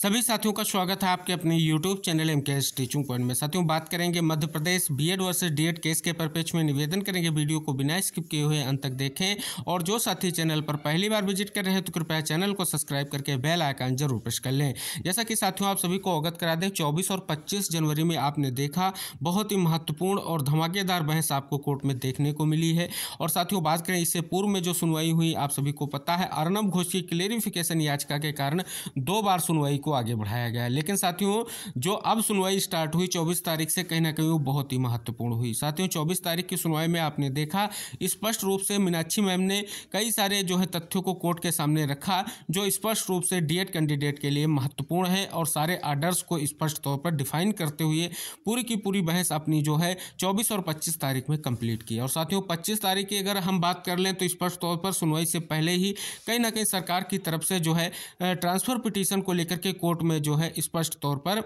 सभी साथियों का स्वागत है आपके अपने YouTube channel MKS teaching point में। साथियों बात करेंगे मध्य Pradesh BEd versus DEd case के परिप्रेक्ष्य में। निवेदन करेंगे वीडियो को बिना स्किप किए हुए अंत तक देखें और जो साथी चैनल पर पहली बार विजिट कर रहे हैं तो कृपया चैनल को सब्सक्राइब करके बेल आइकन जरूर प्रेस कर लें। जैसा कि साथियों आप सभी को अवगत करा दें, 24 और 25 जनवरी में आपने देखा बहुत ही महत्वपूर्ण और धमाकेदार बहस आपको कोर्ट में देखने को मिली है। और साथियों बात करें इससे पूर्व में जो सुनवाई हुई, आप सभी को पता है अर्नब घोष की क्लेरिफिकेशन याचिका के कारण 2 बार सुनवाई को आगे बढ़ाया गया है। लेकिन साथियों जो अब सुनवाई स्टार्ट हुई 24 तारीख से, कहीं ना कहीं वो बहुत ही महत्वपूर्ण हुई। साथियों 24 तारीख की सुनवाई में आपने देखा स्पष्ट रूप से मीनाक्षी मैम ने कई सारे जो है तथ्यों को कोर्ट के सामने रखा जो स्पष्ट रूप से डीएड कैंडिडेट के लिए महत्वपूर्ण है, और सारे आर्डर्स को स्पष्ट तौर पर डिफाइन करते हुए पूरी की पूरी बहस अपनी जो है 24 और 25 तारीख में कंप्लीट की। और साथियों 25 तारीख की अगर हम बात कर लें तो स्पष्ट तौर पर सुनवाई से पहले ही कहीं ना कहीं सरकार की तरफ से जो है ट्रांसफर पिटीशन को लेकर के कोर्ट में जो है स्पष्ट तौर पर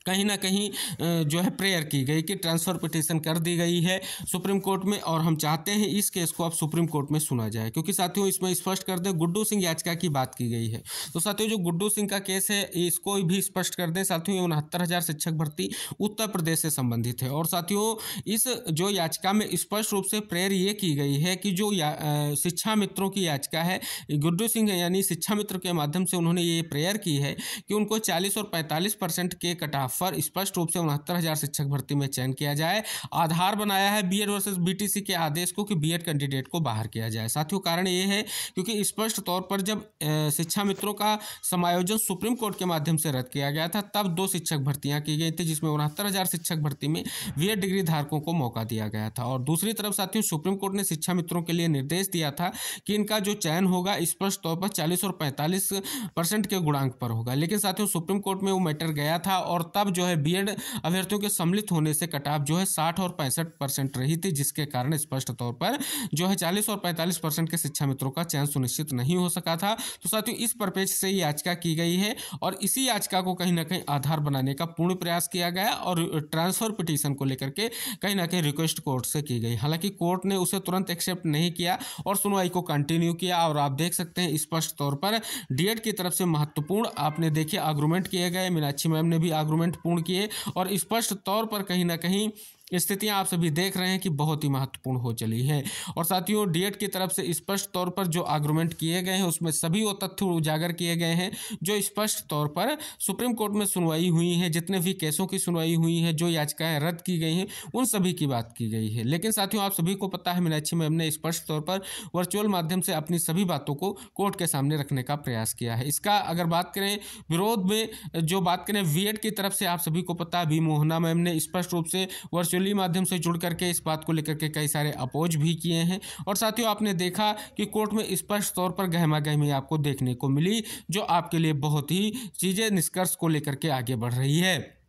कहीं ना कहीं जो है प्रेयर की गई कि ट्रांसफ़र पिटीशन कर दी गई है सुप्रीम कोर्ट में, और हम चाहते हैं इस केस को अब सुप्रीम कोर्ट में सुना जाए। क्योंकि साथियों इसमें स्पष्ट कर दें गुड्डू सिंह याचिका की बात की गई है, तो साथियों जो गुड्डू सिंह का केस है इसको भी स्पष्ट कर दें। साथियों 69,000 शिक्षक भर्ती उत्तर प्रदेश से संबंधित है। और साथियों इस जो याचिका में स्पष्ट रूप से प्रेयर ये की गई है कि जो शिक्षा मित्रों की याचिका है, गुड्डू सिंह यानी शिक्षा मित्र के माध्यम से उन्होंने ये प्रेयर की है कि उनको 40 और 45% के कट पर स्पष्ट रूप से 69,000 शिक्षक भर्ती में चयन किया जाए। आधार बनाया है बीएड वर्सेस बीटीसी के आदेश को कि बीएड कैंडिडेट को बाहर किया जाए। साथियों कारण ये है क्योंकि स्पष्ट तौर पर जब शिक्षा मित्रों का समायोजन सुप्रीम कोर्ट के माध्यम से रद्द किया गया था तब 2 शिक्षक भर्तियां की गई थी, जिसमें 69,000 शिक्षक भर्ती में बीएड डिग्री धारकों को मौका दिया गया था। और दूसरी तरफ साथियों सुप्रीम कोर्ट ने शिक्षा मित्रों के लिए निर्देश दिया था कि इनका जो चयन होगा स्पष्ट तौर पर 40 और 45% के गुणांक पर होगा। लेकिन साथियों सुप्रीम कोर्ट में वो मैटर गया था और तब जो है बीएड अभ्यर्थियों के सम्मिलित होने से कटाव जो है 60 और 65% रही थी, जिसके कारण स्पष्ट तौर पर जो है 40 और 45% के शिक्षा मित्रों का चयन सुनिश्चित नहीं हो सका था। तो साथियों इस परिप्रेक्ष्य से याचिका की गई है और इसी याचिका को कहीं ना कहीं आधार बनाने का पूर्ण प्रयास किया गया और ट्रांसफर पिटीशन को लेकर के कहीं ना कहीं रिक्वेस्ट कोर्ट से की गई। हालांकि कोर्ट ने उसे तुरंत एक्सेप्ट नहीं किया और सुनवाई को कंटिन्यू किया। और आप देख सकते हैं स्पष्ट तौर पर डीएड की तरफ से महत्वपूर्ण आपने देखे आर्गूमेंट किए गए, मीनाक्षी मैम ने भी आर्गूमेंट पूर्ण किए और स्पष्ट तौर पर कहीं ना कहीं स्थितियां आप सभी देख रहे हैं कि बहुत ही महत्वपूर्ण हो चली हैं। और साथियों डीएड की तरफ से स्पष्ट तौर पर जो आर्गूमेंट किए गए हैं उसमें सभी वो तथ्य उजागर किए गए हैं जो स्पष्ट तौर पर सुप्रीम कोर्ट में सुनवाई हुई है, जितने भी केसों की सुनवाई हुई है, जो याचिकाएं रद्द की गई हैं उन सभी की बात की गई है। लेकिन साथियों आप सभी को पता है मीनाक्षी मैम ने स्पष्ट तौर पर वर्चुअल माध्यम से अपनी सभी बातों को कोर्ट के सामने रखने का प्रयास किया है। इसका अगर बात करें विरोध में, जो बात करें बीएड की तरफ से, आप सभी को पता है बी मोहना मैम ने स्पष्ट रूप से वर्चुअली माध्यम से जुड़ करके इस बात को लेकर के कई सारे अपोज भी किए हैं। और साथियों आपने देखा कि कोर्ट में स्पष्ट तौर पर गहमा गहमी आपको देखने को मिली, जो आपके लिए बहुत ही चीजें निष्कर्ष को लेकर के आगे बढ़ रही है।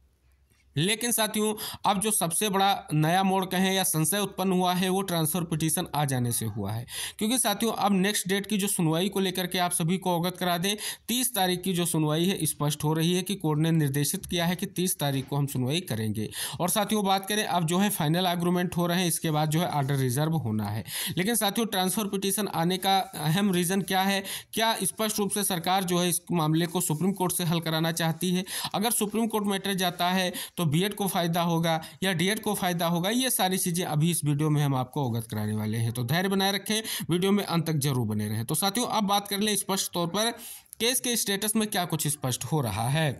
लेकिन साथियों अब जो सबसे बड़ा नया मोड़ कहें या संशय उत्पन्न हुआ है वो ट्रांसफर पिटीशन आ जाने से हुआ है। क्योंकि साथियों अब नेक्स्ट डेट की जो सुनवाई को लेकर के आप सभी को अवगत करा दें, 30 तारीख की जो सुनवाई है स्पष्ट हो रही है कि कोर्ट ने निर्देशित किया है कि 30 तारीख को हम सुनवाई करेंगे। और साथियों बात करें अब जो है फाइनल आर्गूमेंट हो रहे हैं, इसके बाद जो है आर्डर रिजर्व होना है। लेकिन साथियों ट्रांसफर पिटीशन आने का अहम रीज़न क्या है? क्या स्पष्ट रूप से सरकार जो है इस मामले को सुप्रीम कोर्ट से हल कराना चाहती है? अगर सुप्रीम कोर्ट मैटर जाता है तो बीएड को फायदा होगा या डीएड को फायदा होगा, ये सारी चीजें अभी इस वीडियो में हम आपको अवगत कराने वाले हैं। तो धैर्य बनाए रखें, वीडियो में अंत तक जरूर बने रहें। तो साथियों अब बात कर लें स्पष्ट तौर पर केस के स्टेटस में क्या कुछ स्पष्ट हो रहा है।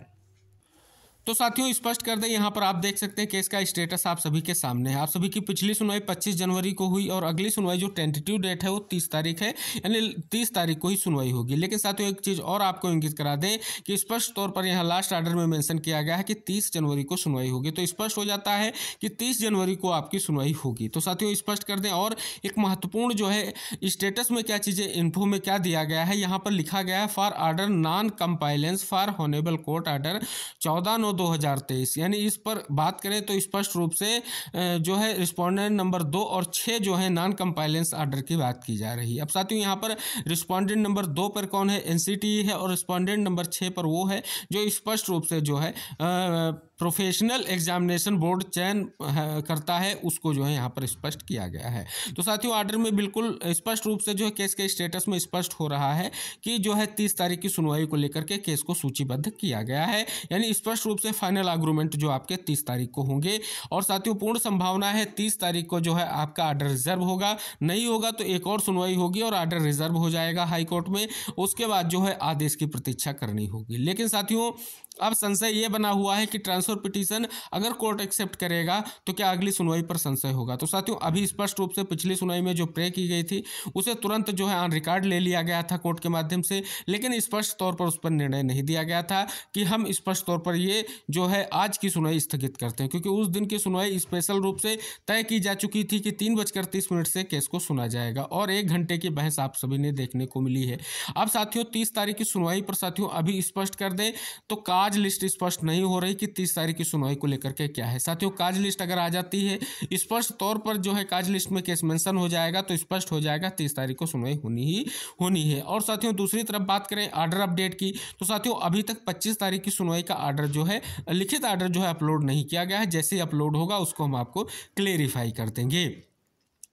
तो साथियों स्पष्ट कर दें, यहाँ पर आप देख सकते हैं केस का स्टेटस आप सभी के सामने है। आप सभी की पिछली सुनवाई 25 जनवरी को हुई और अगली सुनवाई जो टेंटेटिव डेट है वो 30 तारीख है, यानी 30 तारीख को ही सुनवाई होगी। लेकिन साथियों एक चीज़ और आपको इंगित करा दें कि स्पष्ट तौर पर यहाँ लास्ट ऑर्डर में मेंशन किया गया है कि 30 जनवरी को सुनवाई होगी। तो स्पष्ट हो जाता है कि 30 जनवरी को आपकी सुनवाई होगी। तो साथियों स्पष्ट कर दें, और एक महत्वपूर्ण जो है स्टेटस में क्या चीज़ें इन्फो में क्या दिया गया है, यहाँ पर लिखा गया है for order non compliance for honourable court order 14/9/2023, यानी इस पर बात करें तो स्पष्ट रूप से जो है रिस्पोंडेंट नंबर 2 और 6 जो है नॉन कंपाइलेंस ऑर्डर की बात की जा रही है। अब साथियों यहाँ पर रिस्पोंडेंट नंबर 2 पर कौन है? एनसीटीई है, और रिस्पोंडेंट नंबर 6 पर वो है जो स्पष्ट रूप से जो है प्रोफेशनल एग्जामिनेशन बोर्ड चयन करता है उसको जो है यहाँ पर स्पष्ट किया गया है। तो साथियों आर्डर में बिल्कुल स्पष्ट रूप से जो है केस के स्टेटस में स्पष्ट हो रहा है कि जो है 30 तारीख की सुनवाई को लेकर के केस को सूचीबद्ध किया गया है, यानी स्पष्ट रूप से फाइनल आर्गूमेंट जो आपके 30 तारीख को होंगे। और साथियों पूर्ण संभावना है 30 तारीख को जो है आपका आर्डर रिजर्व होगा, नहीं होगा तो एक और सुनवाई होगी और आर्डर रिजर्व हो जाएगा हाई कोर्ट में, उसके बाद जो है आदेश की प्रतीक्षा करनी होगी। लेकिन साथियों अब संशय ये बना हुआ है कि ट्रांसफर पिटीशन अगर कोर्ट एक्सेप्ट करेगा तो क्या अगली सुनवाई पर संशय होगा। तो साथियों अभी स्पष्ट रूप से पिछली सुनवाई में जो प्रे की गई थी उसे तुरंत जो है ऑन रिकॉर्ड ले लिया गया था कोर्ट के माध्यम से, लेकिन स्पष्ट तौर पर उस पर निर्णय नहीं दिया गया था कि हम स्पष्ट तौर पर ये जो है आज की सुनवाई स्थगित करते हैं, क्योंकि उस दिन की सुनवाई स्पेशल रूप से तय की जा चुकी थी कि 3:30 से केस को सुना जाएगा और 1 घंटे की बहस आप सभी ने देखने को मिली है। अब साथियों 30 तारीख की सुनवाई पर साथियों अभी स्पष्ट कर दें तो काज लिस्ट स्पष्ट नहीं हो रही कि 30 तारीख की सुनवाई को लेकर के क्या है। साथियों काज लिस्ट अगर आ जाती है स्पष्ट तौर पर जो है काज लिस्ट में केस मेंशन हो जाएगा तो स्पष्ट हो जाएगा 30 तारीख को सुनवाई होनी है। और साथियों दूसरी तरफ बात करें आर्डर अपडेट की, तो साथियों अभी तक 25 तारीख की सुनवाई का आर्डर जो है लिखित आर्डर जो है अपलोड नहीं किया गया है। जैसे ही अपलोड होगा उसको हम आपको क्लेरिफाई कर देंगे।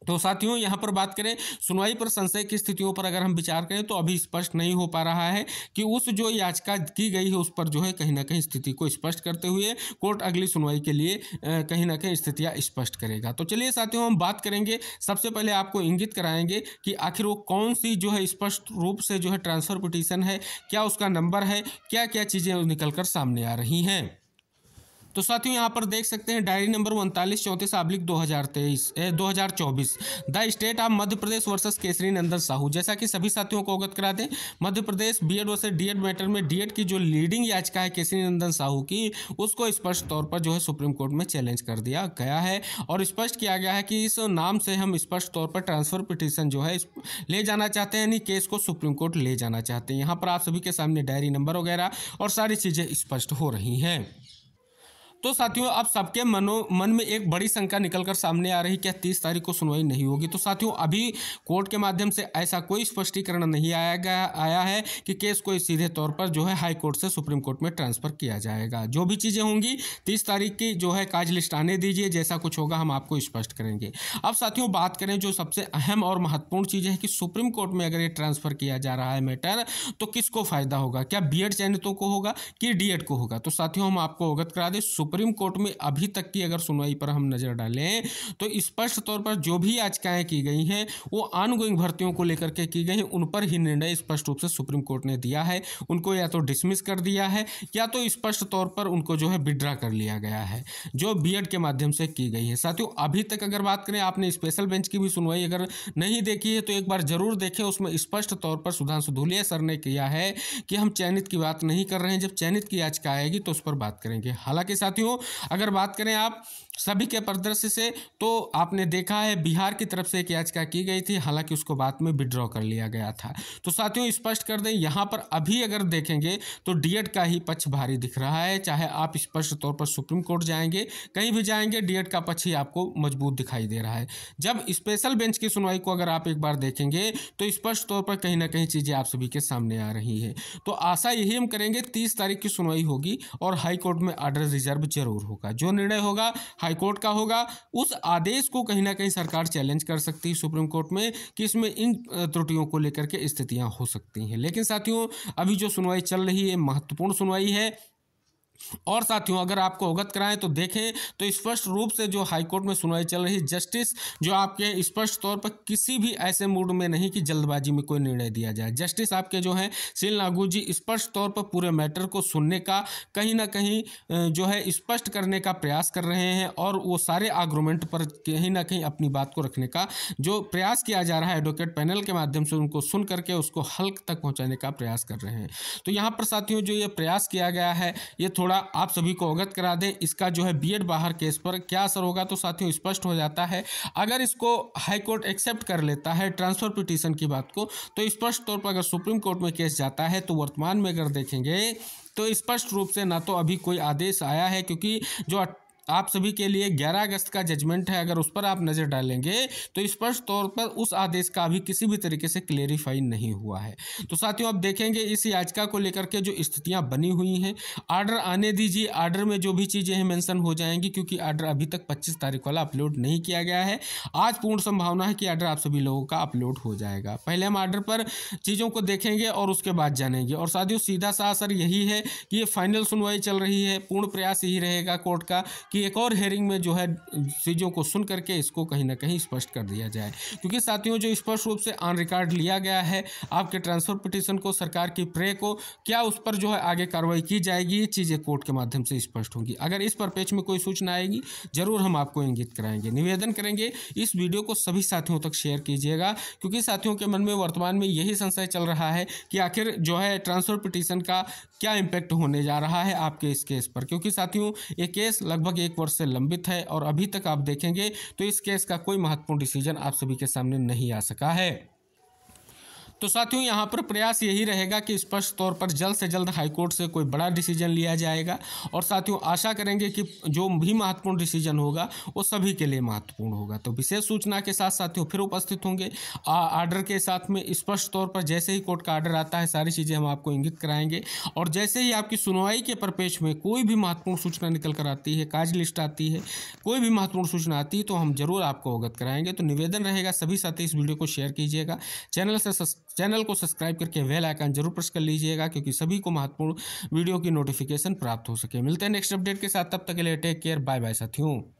तो साथियों यहाँ पर बात करें सुनवाई पर संशय की स्थितियों पर अगर हम विचार करें तो अभी स्पष्ट नहीं हो पा रहा है कि उस जो याचिका की गई है उस पर जो है कहीं ना कहीं स्थिति को स्पष्ट करते हुए कोर्ट अगली सुनवाई के लिए कहीं ना कहीं स्थितियाँ स्पष्ट करेगा। तो चलिए साथियों हम बात करेंगे, सबसे पहले आपको इंगित कराएंगे कि आखिर वो कौन सी जो है स्पष्ट रूप से जो है ट्रांसफर पिटीशन है, क्या उसका नंबर है, क्या क्या चीज़ें निकल कर सामने आ रही हैं। तो साथियों यहाँ पर देख सकते हैं diary number 3934/2024 the state of Madhya Pradesh versus Kesari Nandan Sahu. जैसा कि सभी साथियों को अवगत करा दें, Madhya Pradesh BEd versus DEd matter में डीएड की जो लीडिंग याचिका है केसरी नंदन साहू की, उसको स्पष्ट तौर पर जो है सुप्रीम कोर्ट में चैलेंज कर दिया गया है और स्पष्ट किया गया है कि इस नाम से हम स्पष्ट तौर पर ट्रांसफर पिटीशन जो है ले जाना चाहते हैं, यानी केस को सुप्रीम कोर्ट ले जाना चाहते हैं। यहाँ पर आप सभी के सामने डायरी नंबर वगैरह और सारी चीज़ें स्पष्ट हो रही हैं। तो साथियों अब सबके मन में एक बड़ी शंका निकलकर सामने आ रही क्या 30 तारीख को सुनवाई नहीं होगी। तो साथियों अभी कोर्ट के माध्यम से ऐसा कोई स्पष्टीकरण नहीं आया है कि केस को सीधे तौर पर जो है हाई कोर्ट से सुप्रीम कोर्ट में ट्रांसफर किया जाएगा। जो भी चीज़ें होंगी 30 तारीख की जो है काज लिस्ट आने दीजिए, जैसा कुछ होगा हम आपको स्पष्ट करेंगे। अब साथियों बात करें जो सबसे अहम और महत्वपूर्ण चीज़ है कि सुप्रीम कोर्ट में अगर ये ट्रांसफर किया जा रहा है मैटर तो किसको फायदा होगा, क्या बीएड चयनितों को होगा कि डीएड को होगा। तो साथियों हम आपको अवगत करा दें सुप्रीम कोर्ट में अभी तक की अगर सुनवाई पर हम नजर डालें तो स्पष्ट तौर पर जो भी याचिकाएं की गई हैं वो ऑनगोइंग भर्तियों को लेकर के की गई हैं, उन पर ही निर्णय स्पष्ट रूप से सुप्रीम कोर्ट ने दिया है। उनको या तो डिसमिस कर दिया है या तो स्पष्ट तौर पर उनको जो है विड्रा कर लिया गया है जो बीएड के माध्यम से की गई है। साथियों अभी तक अगर बात करें आपने स्पेशल बेंच की भी सुनवाई अगर नहीं देखी है तो एक बार जरूर देखें, उसमें स्पष्ट तौर पर सुधांशु धूलिया सर ने किया है कि हम चयनित की बात नहीं कर रहे हैं, जब चयनित की याचिका आएगी तो उस पर बात करेंगे। हालांकि साथियों अगर बात करें आप सभी के परिदृश्य से तो आपने देखा है बिहार की तरफ से एक याचिका की गई थी, हालांकि उसको बाद में विड्रॉ कर लिया गया था। तो साथियों स्पष्ट कर दें यहाँ पर अभी अगर देखेंगे तो डीएड का ही पक्ष भारी दिख रहा है, चाहे आप स्पष्ट तौर पर सुप्रीम कोर्ट जाएंगे कहीं भी जाएंगे डीएड का पक्ष ही आपको मजबूत दिखाई दे रहा है। जब स्पेशल बेंच की सुनवाई को अगर आप एक बार देखेंगे तो स्पष्ट तौर पर कहीं ना कहीं चीज़ें आप सभी के सामने आ रही है। तो आशा यही हम करेंगे 30 तारीख की सुनवाई होगी और हाई कोर्ट में आर्डर रिजर्व जरूर होगा। जो निर्णय होगा हाई कोर्ट का होगा, उस आदेश को कहीं ना कहीं सरकार चैलेंज कर सकती है सुप्रीम कोर्ट में कि इसमें इन त्रुटियों को लेकर के स्थितियां हो सकती हैं। लेकिन साथियों अभी जो सुनवाई चल रही है महत्वपूर्ण सुनवाई है और साथियों अगर आपको अवगत कराएं तो देखें तो स्पष्ट रूप से जो हाईकोर्ट में सुनवाई चल रही है जस्टिस जो आपके स्पष्ट तौर पर किसी भी ऐसे मूड में नहीं कि जल्दबाजी में कोई निर्णय दिया जाए। जस्टिस आपके जो हैं सील नागू जी स्पष्ट तौर पर पूरे मैटर को सुनने का कहीं ना कहीं जो है स्पष्ट करने का प्रयास कर रहे हैं और वो सारे आर्गूमेंट पर कहीं ना कहीं अपनी बात को रखने का जो प्रयास किया जा रहा है एडवोकेट पैनल के माध्यम से उनको सुन करके उसको हल तक पहुँचाने का प्रयास कर रहे हैं। तो यहाँ पर साथियों जो ये प्रयास किया गया है ये थोड़ा आप सभी को अवगत करा दें इसका जो है बीएड बाहर केस पर क्या असर होगा। तो साथियों स्पष्ट हो जाता है अगर इसको हाई कोर्ट एक्सेप्ट कर लेता है ट्रांसफर पिटीशन की बात को तो स्पष्ट तौर पर अगर सुप्रीम कोर्ट में केस जाता है तो वर्तमान में अगर देखेंगे तो स्पष्ट रूप से ना तो अभी कोई आदेश आया है क्योंकि जो आप सभी के लिए 11 अगस्त का जजमेंट है, अगर उस पर आप नज़र डालेंगे तो स्पष्ट तौर पर उस आदेश का अभी किसी भी तरीके से क्लेरिफाई नहीं हुआ है। तो साथियों आप देखेंगे इस याचिका को लेकर के जो स्थितियां बनी हुई हैं, आर्डर आने दीजिए, आर्डर में जो भी चीज़ें हैं मेंशन हो जाएंगी, क्योंकि आर्डर अभी तक 25 तारीख वाला अपलोड नहीं किया गया है। आज पूर्ण संभावना है कि आर्डर आप सभी लोगों का अपलोड हो जाएगा। पहले हम आर्डर पर चीज़ों को देखेंगे और उसके बाद जानेंगे। और साथियों सीधा सा असर यही है कि ये फाइनल सुनवाई चल रही है, पूर्ण प्रयास यही रहेगा कोर्ट का कि एक और हेयरिंग में जो है चीज़ों को सुन करके इसको कहीं ना कहीं स्पष्ट कर दिया जाए। क्योंकि साथियों जो स्पष्ट रूप से ऑन रिकॉर्ड लिया गया है आपके ट्रांसफर पिटीशन को, सरकार की प्रे को, क्या उस पर जो है आगे कार्रवाई की जाएगी, ये चीज़ें कोर्ट के माध्यम से स्पष्ट होंगी। अगर इस परिपेक्ष में कोई सूचना आएगी जरूर हम आपको इंगित कराएंगे। निवेदन करेंगे इस वीडियो को सभी साथियों तक शेयर कीजिएगा, क्योंकि साथियों के मन में वर्तमान में यही संशय चल रहा है कि आखिर जो है ट्रांसफर पिटीशन का क्या इम्पैक्ट होने जा रहा है आपके इस केस पर। क्योंकि साथियों ये केस लगभग 1 वर्ष से लंबित है और अभी तक आप देखेंगे तो इस केस का कोई महत्वपूर्ण डिसीजन आप सभी के सामने नहीं आ सका है। तो साथियों यहाँ पर प्रयास यही रहेगा कि स्पष्ट तौर पर जल्द से जल्द हाईकोर्ट से कोई बड़ा डिसीजन लिया जाएगा। और साथियों आशा करेंगे कि जो भी महत्वपूर्ण डिसीजन होगा वो सभी के लिए महत्वपूर्ण होगा। तो विशेष सूचना के साथ साथियों फिर उपस्थित होंगे आर्डर के साथ में। स्पष्ट तौर पर जैसे ही कोर्ट का आर्डर आता है सारी चीज़ें हम आपको इंगित कराएंगे। और जैसे ही आपकी सुनवाई के परिपेक्ष में कोई भी महत्वपूर्ण सूचना निकल कर आती है, काज लिस्ट आती है, कोई भी महत्वपूर्ण सूचना आती है तो हम जरूर आपको अवगत कराएंगे। तो निवेदन रहेगा सभी साथी इस वीडियो को शेयर कीजिएगा, चैनल को सब्सक्राइब करके बेल आइकन जरूर प्रेस कर लीजिएगा, क्योंकि सभी को महत्वपूर्ण वीडियो की नोटिफिकेशन प्राप्त हो सके। मिलते हैं नेक्स्ट अपडेट के साथ, तब तक के लिए टेक केयर, बाय बाय साथियों।